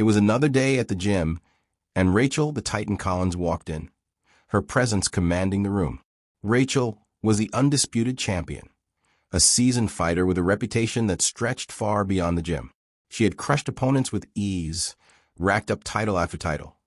It was another day at the gym, and Rachel, the Titan Collins, walked in, her presence commanding the room. Rachel was the undisputed champion, a seasoned fighter with a reputation that stretched far beyond the gym. She had crushed opponents with ease, racked up title after title,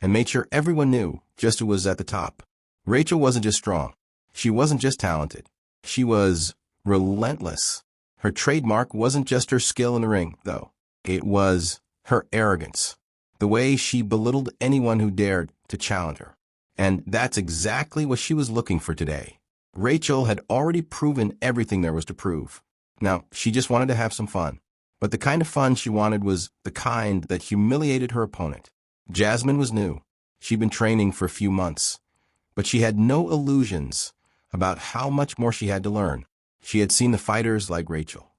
and made sure everyone knew just who was at the top. Rachel wasn't just strong. She wasn't just talented. She was relentless. Her trademark wasn't just her skill in the ring, though. It was her arrogance, the way she belittled anyone who dared to challenge her. And that's exactly what she was looking for today. Rachel had already proven everything there was to prove. Now, she just wanted to have some fun. But the kind of fun she wanted was the kind that humiliated her opponent. Jasmine was new. She'd been training for a few months, but she had no illusions about how much more she had to learn. She had seen the fighters like Rachel,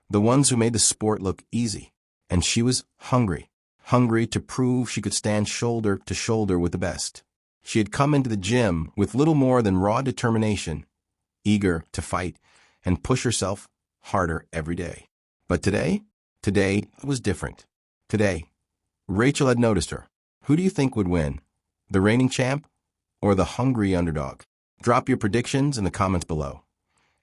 the ones who made the sport look easy, and she was hungry to prove she could stand shoulder to shoulder with the best. She had come into the gym with little more than raw determination, eager to fight and push herself harder every day. But today was different. Today, Rachel had noticed her. Who do you think would win, the reigning champ or the hungry underdog? Drop your predictions in the comments below,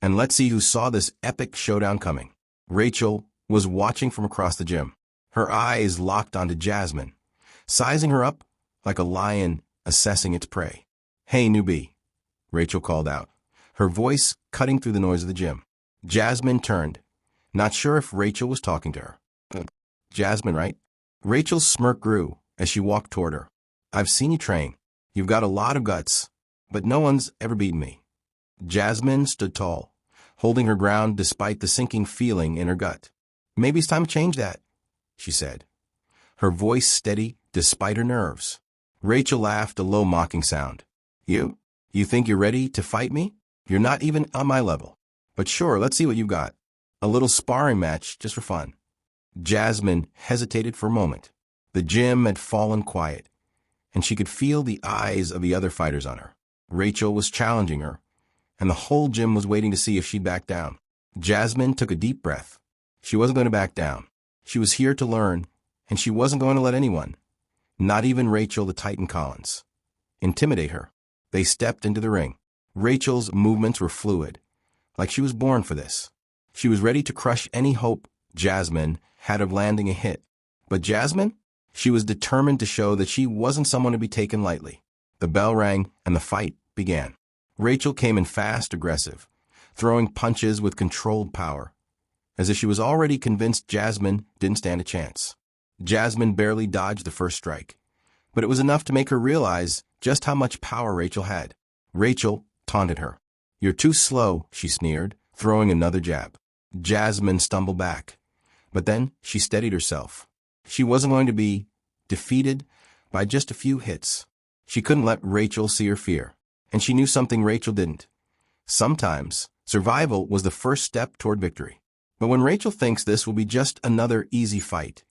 and let's see who saw this epic showdown coming. Rachel was watching from across the gym, her eyes locked onto Jasmine, sizing her up like a lion assessing its prey. "Hey, newbie," Rachel called out, her voice cutting through the noise of the gym. Jasmine turned, not sure if Rachel was talking to her. "Jasmine, right?" Rachel's smirk grew as she walked toward her. "I've seen you train. You've got a lot of guts, but no one's ever beaten me." Jasmine stood tall, holding her ground despite the sinking feeling in her gut. "Maybe it's time to change that," she said, her voice steady despite her nerves. Rachel laughed, a low mocking sound. You think you're ready to fight me? You're not even on my level. But sure, let's see what you've got. A little sparring match just for fun." Jasmine hesitated for a moment. The gym had fallen quiet, and she could feel the eyes of the other fighters on her. Rachel was challenging her, and the whole gym was waiting to see if she'd back down. Jasmine took a deep breath. She wasn't going to back down. She was here to learn, and she wasn't going to let anyone, not even Rachel the Titan Collins, intimidate her. They stepped into the ring. Rachel's movements were fluid, like she was born for this. She was ready to crush any hope Jasmine had of landing a hit. But Jasmine? She was determined to show that she wasn't someone to be taken lightly. The bell rang, and the fight began. Rachel came in fast, aggressive, throwing punches with controlled power, as if she was already convinced Jasmine didn't stand a chance. Jasmine barely dodged the first strike, but it was enough to make her realize just how much power Rachel had. Rachel taunted her. "You're too slow," she sneered, throwing another jab. Jasmine stumbled back, but then she steadied herself. She wasn't going to be defeated by just a few hits. She couldn't let Rachel see her fear, and she knew something Rachel didn't. Sometimes, survival was the first step toward victory. But when Rachel thinks this will be just another easy fight,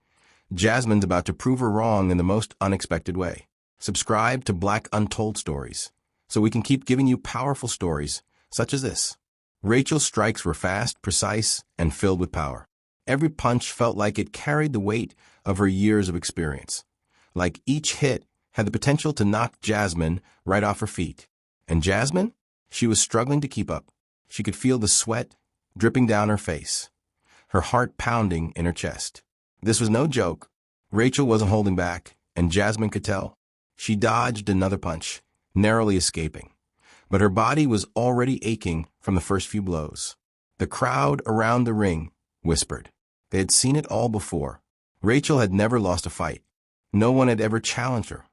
Jasmine's about to prove her wrong in the most unexpected way. Subscribe to Black Untold Stories, so we can keep giving you powerful stories such as this. Rachel's strikes were fast, precise, and filled with power. Every punch felt like it carried the weight of her years of experience. Like each hit had the potential to knock Jasmine right off her feet. And Jasmine? She was struggling to keep up. She could feel the sweat dripping down her face, her heart pounding in her chest. This was no joke. Rachel wasn't holding back, and Jasmine could tell. She dodged another punch, narrowly escaping, but her body was already aching from the first few blows. The crowd around the ring whispered. They had seen it all before. Rachel had never lost a fight. No one had ever challenged her,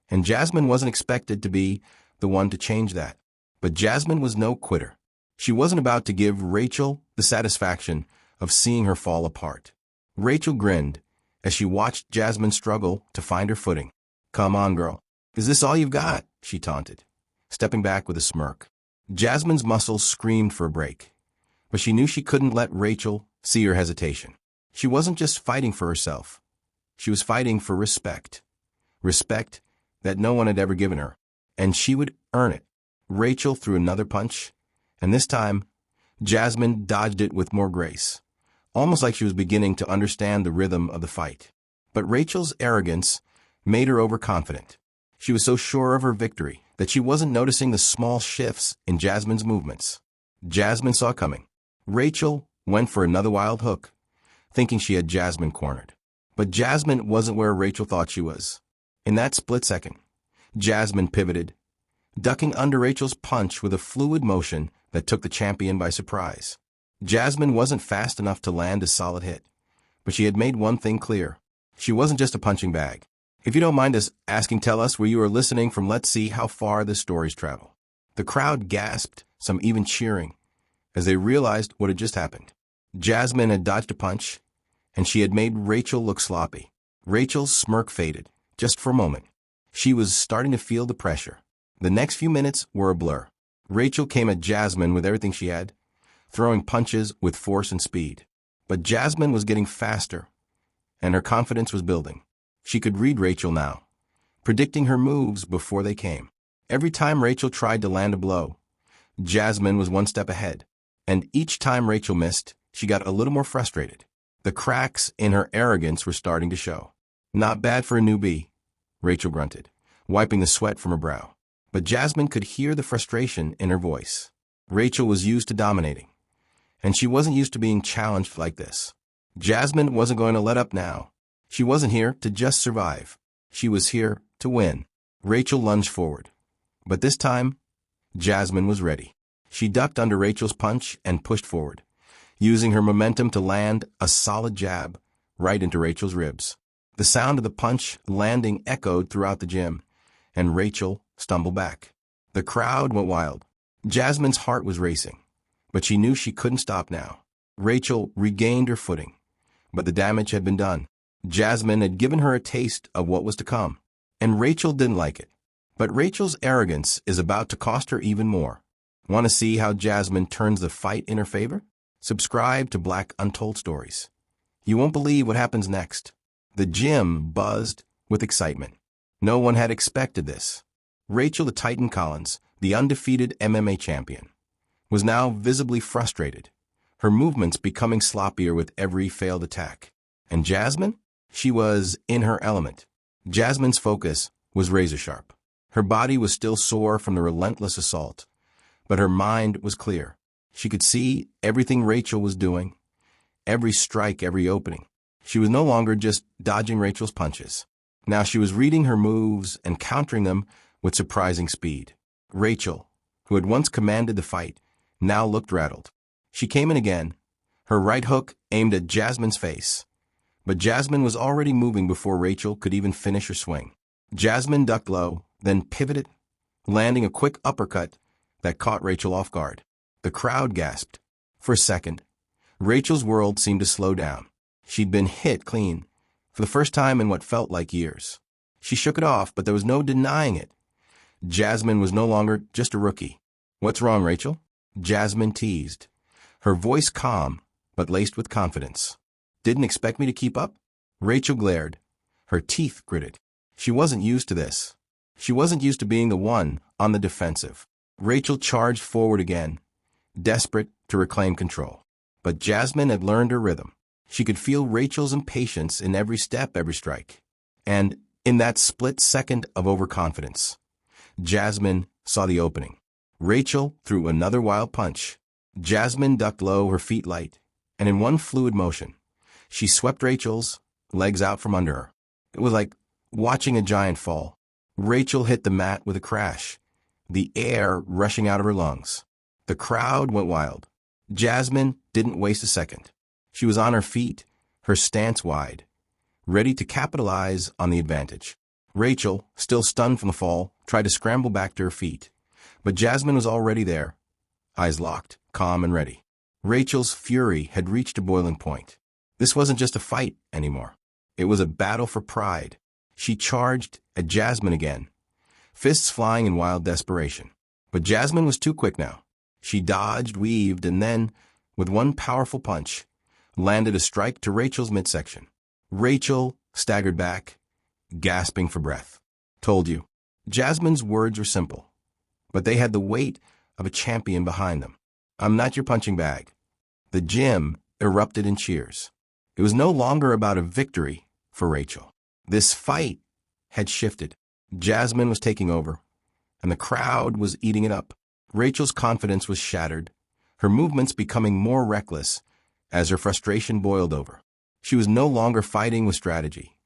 and Jasmine wasn't expected to be the one to change that. But Jasmine was no quitter. She wasn't about to give Rachel the satisfaction of seeing her fall apart. Rachel grinned as she watched Jasmine struggle to find her footing. "Come on, girl. Is this all you've got?" she taunted, stepping back with a smirk. Jasmine's muscles screamed for a break, but she knew she couldn't let Rachel see her hesitation. She wasn't just fighting for herself. She was fighting for respect. Respect that no one had ever given her, and she would earn it. Rachel threw another punch, and this time, Jasmine dodged it with more grace, almost like she was beginning to understand the rhythm of the fight. But Rachel's arrogance made her overconfident. She was so sure of her victory that she wasn't noticing the small shifts in Jasmine's movements. Jasmine saw coming. Rachel went for another wild hook, thinking she had Jasmine cornered. But Jasmine wasn't where Rachel thought she was. In that split second, Jasmine pivoted, ducking under Rachel's punch with a fluid motion that took the champion by surprise. Jasmine wasn't fast enough to land a solid hit, but she had made one thing clear. She wasn't just a punching bag. If you don't mind us asking, tell us where you are listening from. Let's see how far the stories travel. The crowd gasped, some even cheering, as they realized what had just happened. Jasmine had dodged a punch, and she had made Rachel look sloppy. Rachel's smirk faded, just for a moment. She was starting to feel the pressure. The next few minutes were a blur. Rachel came at Jasmine with everything she had, throwing punches with force and speed. But Jasmine was getting faster, and her confidence was building. She could read Rachel now, predicting her moves before they came. Every time Rachel tried to land a blow, Jasmine was one step ahead. And each time Rachel missed, she got a little more frustrated. The cracks in her arrogance were starting to show. Not bad for a newbie, Rachel grunted, wiping the sweat from her brow. But Jasmine could hear the frustration in her voice. Rachel was used to dominating, and she wasn't used to being challenged like this. Jasmine wasn't going to let up now. She wasn't here to just survive. She was here to win. Rachel lunged forward. But this time, Jasmine was ready. She ducked under Rachel's punch and pushed forward, using her momentum to land a solid jab right into Rachel's ribs. The sound of the punch landing echoed throughout the gym, and Rachel stumbled back. The crowd went wild. Jasmine's heart was racing, but she knew she couldn't stop now. Rachel regained her footing, but the damage had been done. Jasmine had given her a taste of what was to come, and Rachel didn't like it. But Rachel's arrogance is about to cost her even more. Want to see how Jasmine turns the fight in her favor? Subscribe to Black Untold Stories. You won't believe what happens next. The gym buzzed with excitement. No one had expected this. Rachel the Titan Collins, the undefeated MMA champion, was now visibly frustrated, her movements becoming sloppier with every failed attack. And Jasmine? She was in her element. Jasmine's focus was razor sharp. Her body was still sore from the relentless assault, but her mind was clear. She could see everything Rachel was doing, every strike, every opening. She was no longer just dodging Rachel's punches. Now she was reading her moves and countering them with surprising speed. Rachel, who had once commanded the fight, now looked rattled. She came in again, her right hook aimed at Jasmine's face. But Jasmine was already moving before Rachel could even finish her swing. Jasmine ducked low, then pivoted, landing a quick uppercut that caught Rachel off guard. The crowd gasped. For a second, Rachel's world seemed to slow down. She'd been hit clean, for the first time in what felt like years. She shook it off, but there was no denying it. Jasmine was no longer just a rookie. "What's wrong, Rachel?" Jasmine teased, her voice calm but laced with confidence. "Didn't expect me to keep up?" Rachel glared, her teeth gritted. She wasn't used to this. She wasn't used to being the one on the defensive. Rachel charged forward again, desperate to reclaim control. But Jasmine had learned her rhythm. She could feel Rachel's impatience in every step, every strike. And in that split second of overconfidence, Jasmine saw the opening. Rachel threw another wild punch. Jasmine ducked low, her feet light, and in one fluid motion, she swept Rachel's legs out from under her. It was like watching a giant fall. Rachel hit the mat with a crash, the air rushing out of her lungs. The crowd went wild. Jasmine didn't waste a second. She was on her feet, her stance wide, ready to capitalize on the advantage. Rachel, still stunned from the fall, tried to scramble back to her feet. But Jasmine was already there, eyes locked, calm and ready. Rachel's fury had reached a boiling point. This wasn't just a fight anymore. It was a battle for pride. She charged at Jasmine again, fists flying in wild desperation. But Jasmine was too quick now. She dodged, weaved, and then, with one powerful punch, landed a strike to Rachel's midsection. Rachel staggered back, gasping for breath. "Told you." Jasmine's words were simple, but they had the weight of a champion behind them. "I'm not your punching bag." The gym erupted in cheers. It was no longer about a victory for Rachel. This fight had shifted. Jasmine was taking over, and the crowd was eating it up. Rachel's confidence was shattered, her movements becoming more reckless as her frustration boiled over. She was no longer fighting with strategy.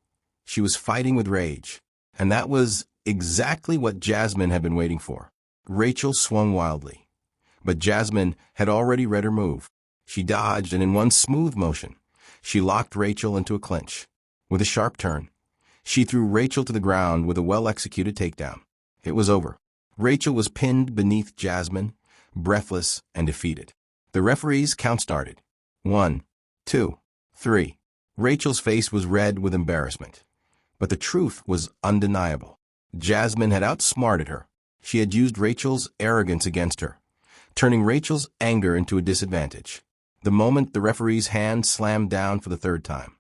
She was fighting with rage, and that was exactly what Jasmine had been waiting for. Rachel swung wildly, but Jasmine had already read her move. She dodged, and in one smooth motion, she locked Rachel into a clinch. With a sharp turn, she threw Rachel to the ground with a well-executed takedown. It was over. Rachel was pinned beneath Jasmine, breathless and defeated. The referee's count started. 1, 2, 3. Rachel's face was red with embarrassment, but the truth was undeniable. Jasmine had outsmarted her. She had used Rachel's arrogance against her, turning Rachel's anger into a disadvantage. The moment the referee's hand slammed down for the third time,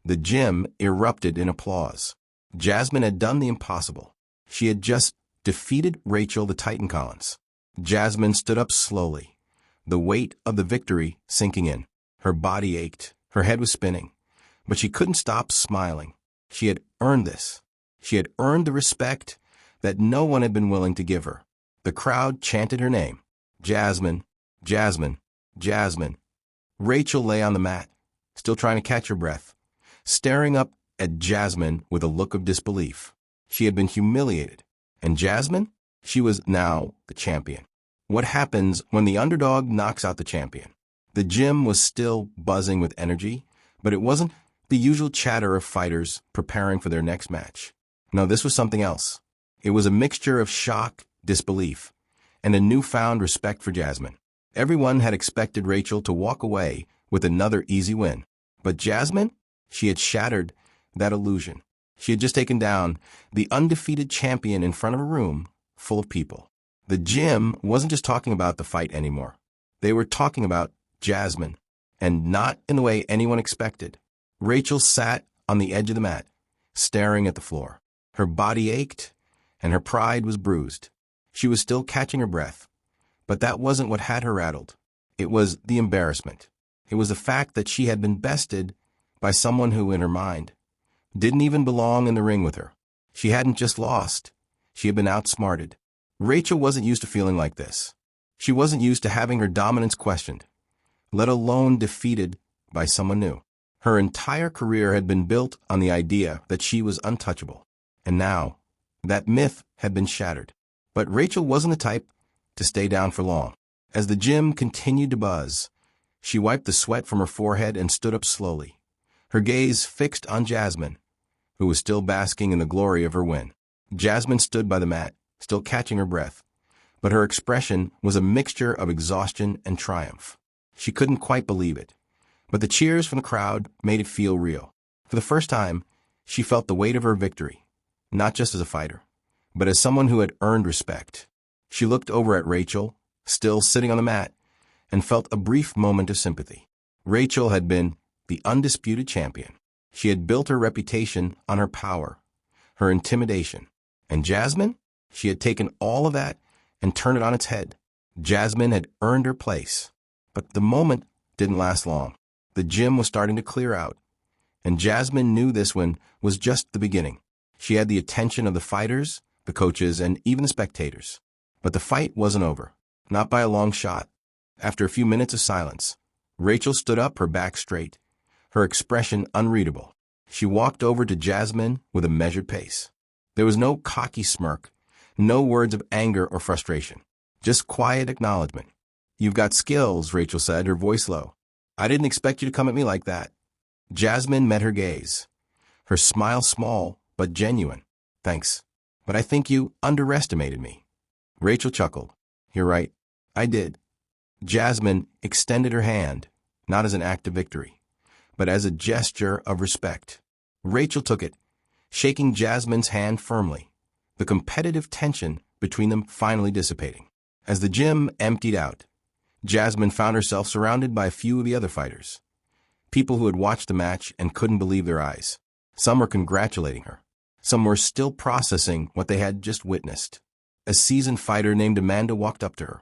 the gym erupted in applause. Jasmine had done the impossible. She had just defeated Rachel the Titan Collins. Jasmine stood up slowly, the weight of the victory sinking in. Her body ached, her head was spinning, but she couldn't stop smiling. She had earned this. She had earned the respect that no one had been willing to give her. The crowd chanted her name. Jasmine, Jasmine, Jasmine. Rachel lay on the mat, still trying to catch her breath, staring up at Jasmine with a look of disbelief. She had been humiliated, and Jasmine? She was now the champion. What happens when the underdog knocks out the champion? The gym was still buzzing with energy, but it wasn't the usual chatter of fighters preparing for their next match. No, this was something else. It was a mixture of shock, disbelief, and a newfound respect for Jasmine. Everyone had expected Rachel to walk away with another easy win. But Jasmine? She had shattered that illusion. She had just taken down the undefeated champion in front of a room full of people. The gym wasn't just talking about the fight anymore. They were talking about Jasmine, and not in the way anyone expected. Rachel sat on the edge of the mat, staring at the floor. Her body ached, and her pride was bruised. She was still catching her breath, but that wasn't what had her rattled. It was the embarrassment. It was the fact that she had been bested by someone who, in her mind, didn't even belong in the ring with her. She hadn't just lost. She had been outsmarted. Rachel wasn't used to feeling like this. She wasn't used to having her dominance questioned, let alone defeated by someone new. Her entire career had been built on the idea that she was untouchable. And now, that myth had been shattered. But Rachel wasn't the type to stay down for long. As the gym continued to buzz, she wiped the sweat from her forehead and stood up slowly, her gaze fixed on Jasmine, who was still basking in the glory of her win. Jasmine stood by the mat, still catching her breath, but her expression was a mixture of exhaustion and triumph. She couldn't quite believe it, but the cheers from the crowd made it feel real. For the first time, she felt the weight of her victory, not just as a fighter, but as someone who had earned respect. She looked over at Rachel, still sitting on the mat, and felt a brief moment of sympathy. Rachel had been the undisputed champion. She had built her reputation on her power, her intimidation. And Jasmine? She had taken all of that and turned it on its head. Jasmine had earned her place. But the moment didn't last long. The gym was starting to clear out, and Jasmine knew this one was just the beginning. She had the attention of the fighters, the coaches, and even the spectators. But the fight wasn't over, not by a long shot. After a few minutes of silence, Rachel stood up, her back straight, her expression unreadable. She walked over to Jasmine with a measured pace. There was no cocky smirk, no words of anger or frustration, just quiet acknowledgement. "You've got skills," Rachel said, her voice low. "I didn't expect you to come at me like that." Jasmine met her gaze, her smile small but genuine. "Thanks, but I think you underestimated me." Rachel chuckled. "You're right. I did." Jasmine extended her hand, not as an act of victory, but as a gesture of respect. Rachel took it, shaking Jasmine's hand firmly, the competitive tension between them finally dissipating. As the gym emptied out, Jasmine found herself surrounded by a few of the other fighters, people who had watched the match and couldn't believe their eyes. Some were congratulating her. Some were still processing what they had just witnessed. A seasoned fighter named Amanda walked up to her,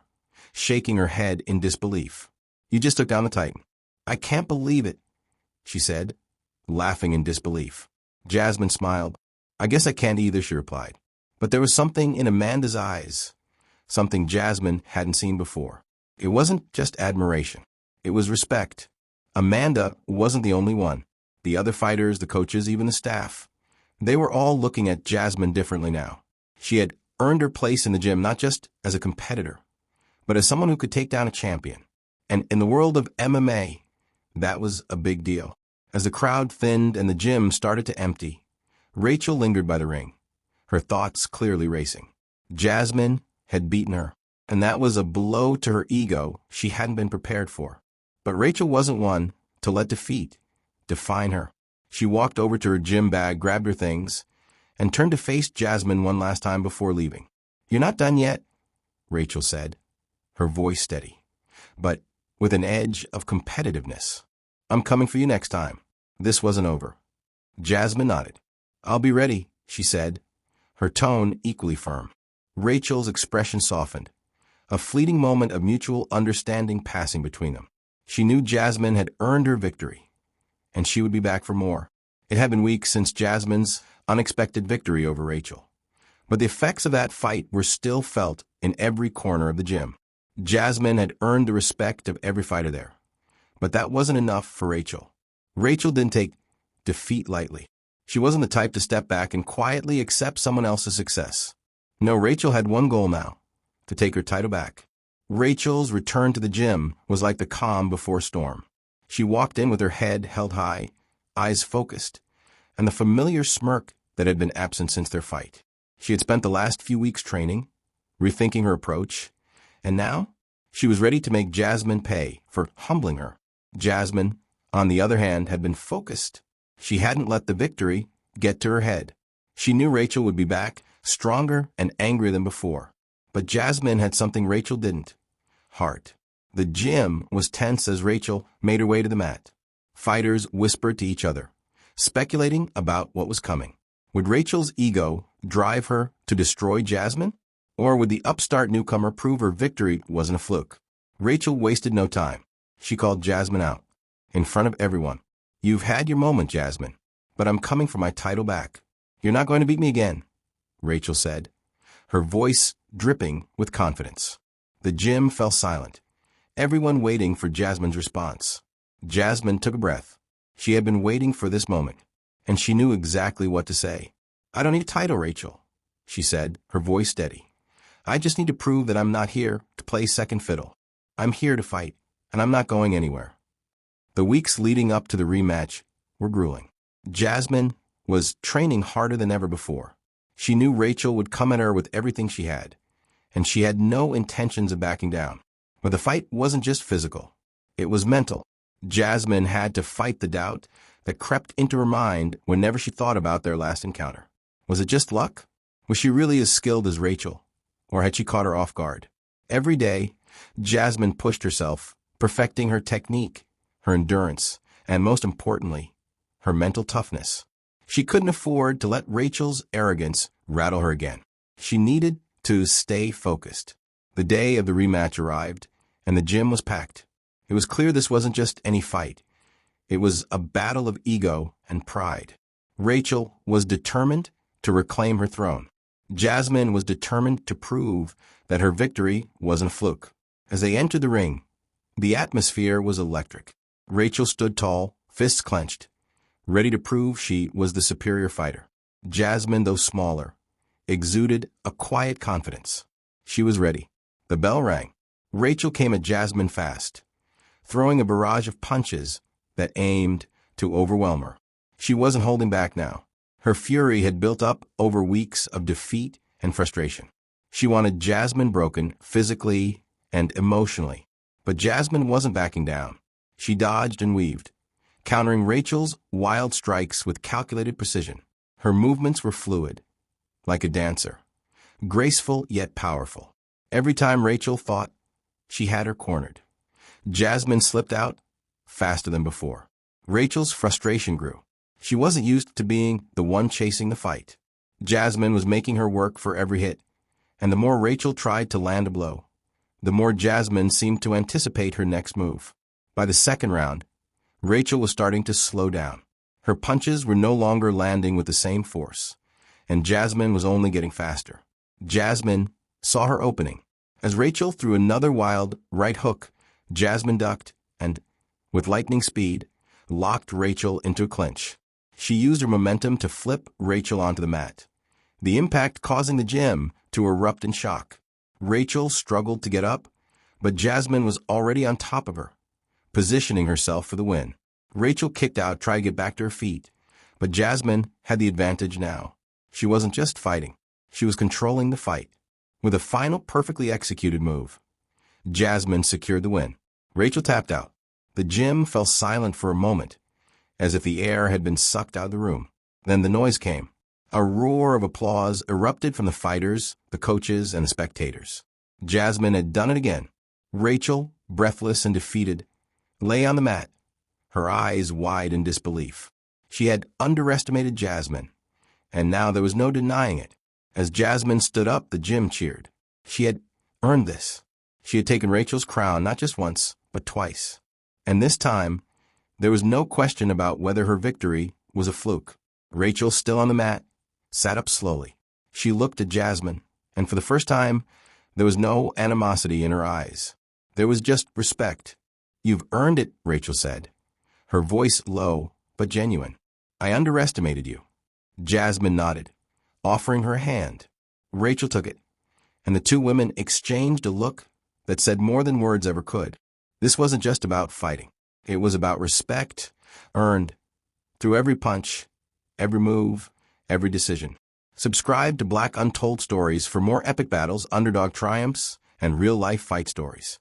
shaking her head in disbelief. "You just took down the Titan." "I can't believe it," she said, laughing in disbelief. Jasmine smiled. I guess I can't either, she replied. But there was something in Amanda's eyes, something Jasmine hadn't seen before. It wasn't just admiration. It was respect. Amanda wasn't the only one. The other fighters, the coaches, even the staff. They were all looking at Jasmine differently now. She had earned her place in the gym not just as a competitor, but as someone who could take down a champion. And in the world of MMA, that was a big deal. As the crowd thinned and the gym started to empty, Rachel lingered by the ring, her thoughts clearly racing. Jasmine had beaten her, and that was a blow to her ego she hadn't been prepared for. But Rachel wasn't one to let defeat define her. She walked over to her gym bag, grabbed her things, and turned to face Jasmine one last time before leaving. You're not done yet, Rachel said, her voice steady, but with an edge of competitiveness. I'm coming for you next time. This wasn't over. Jasmine nodded. I'll be ready, she said, her tone equally firm. Rachel's expression softened, a fleeting moment of mutual understanding passing between them. She knew Jasmine had earned her victory, and she would be back for more. It had been weeks since Jasmine's unexpected victory over Rachel, but the effects of that fight were still felt in every corner of the gym. Jasmine had earned the respect of every fighter there, but that wasn't enough for Rachel. Rachel didn't take defeat lightly. She wasn't the type to step back and quietly accept someone else's success. No, Rachel had one goal now, to take her title back. Rachel's return to the gym was like the calm before storm. She walked in with her head held high, eyes focused, and the familiar smirk that had been absent since their fight. She had spent the last few weeks training, rethinking her approach, and now she was ready to make Jasmine pay for humbling her. Jasmine, on the other hand, had been focused. She hadn't let the victory get to her head. She knew Rachel would be back, stronger and angrier than before. But Jasmine had something Rachel didn't: heart. The gym was tense as Rachel made her way to the mat. Fighters whispered to each other, speculating about what was coming. Would Rachel's ego drive her to destroy Jasmine? Or would the upstart newcomer prove her victory wasn't a fluke? Rachel wasted no time. She called Jasmine out, in front of everyone. You've had your moment, Jasmine, but I'm coming for my title back. You're not going to beat me again, Rachel said, her voice dripping with confidence. The gym fell silent, everyone waiting for Jasmine's response. Jasmine took a breath. She had been waiting for this moment, and she knew exactly what to say. I don't need a title, Rachel, she said, her voice steady. I just need to prove that I'm not here to play second fiddle. I'm here to fight, and I'm not going anywhere. The weeks leading up to the rematch were grueling. Jasmine was training harder than ever before. She knew Rachel would come at her with everything she had, and she had no intentions of backing down. But the fight wasn't just physical. It was mental. Jasmine had to fight the doubt that crept into her mind whenever she thought about their last encounter. Was it just luck? Was she really as skilled as Rachel? Or had she caught her off guard? Every day, Jasmine pushed herself, perfecting her technique, her endurance, and most importantly, her mental toughness. She couldn't afford to let Rachel's arrogance rattle her again. She needed to stay focused. The day of the rematch arrived, and the gym was packed. It was clear this wasn't just any fight. It was a battle of ego and pride. Rachel was determined to reclaim her throne. Jasmine was determined to prove that her victory wasn't a fluke. As they entered the ring, the atmosphere was electric. Rachel stood tall, fists clenched, ready to prove she was the superior fighter. Jasmine, though smaller, exuded a quiet confidence. She was ready. The bell rang. Rachel came at Jasmine fast, throwing a barrage of punches that aimed to overwhelm her. She wasn't holding back now. Her fury had built up over weeks of defeat and frustration. She wanted Jasmine broken physically and emotionally. But Jasmine wasn't backing down. She dodged and weaved, countering Rachel's wild strikes with calculated precision. Her movements were fluid, like a dancer, graceful yet powerful. Every time Rachel thought she had her cornered, Jasmine slipped out faster than before. Rachel's frustration grew. She wasn't used to being the one chasing the fight. Jasmine was making her work for every hit, and the more Rachel tried to land a blow, the more Jasmine seemed to anticipate her next move. By the second round, Rachel was starting to slow down. Her punches were no longer landing with the same force, and Jasmine was only getting faster. Jasmine saw her opening. As Rachel threw another wild right hook, Jasmine ducked and, with lightning speed, locked Rachel into a clinch. She used her momentum to flip Rachel onto the mat, the impact causing the gym to erupt in shock. Rachel struggled to get up, but Jasmine was already on top of her, positioning herself for the win. Rachel kicked out, trying to get back to her feet, but Jasmine had the advantage now. She wasn't just fighting, she was controlling the fight. With a final perfectly executed move, Jasmine secured the win. Rachel tapped out. The gym fell silent for a moment, as if the air had been sucked out of the room. Then the noise came. A roar of applause erupted from the fighters, the coaches, and the spectators. Jasmine had done it again. Rachel, breathless and defeated, lay on the mat, her eyes wide in disbelief. She had underestimated Jasmine, and now there was no denying it. As Jasmine stood up, the gym cheered. She had earned this. She had taken Rachel's crown not just once, but twice. And this time, there was no question about whether her victory was a fluke. Rachel, still on the mat, sat up slowly. She looked at Jasmine, and for the first time, there was no animosity in her eyes. There was just respect. "You've earned it," Rachel said, her voice low but genuine. "I underestimated you." Jasmine nodded, offering her hand. Rachel took it, and the two women exchanged a look that said more than words ever could. This wasn't just about fighting. It was about respect, earned through every punch, every move, every decision. Subscribe to Black Untold Stories for more epic battles, underdog triumphs, and real-life fight stories.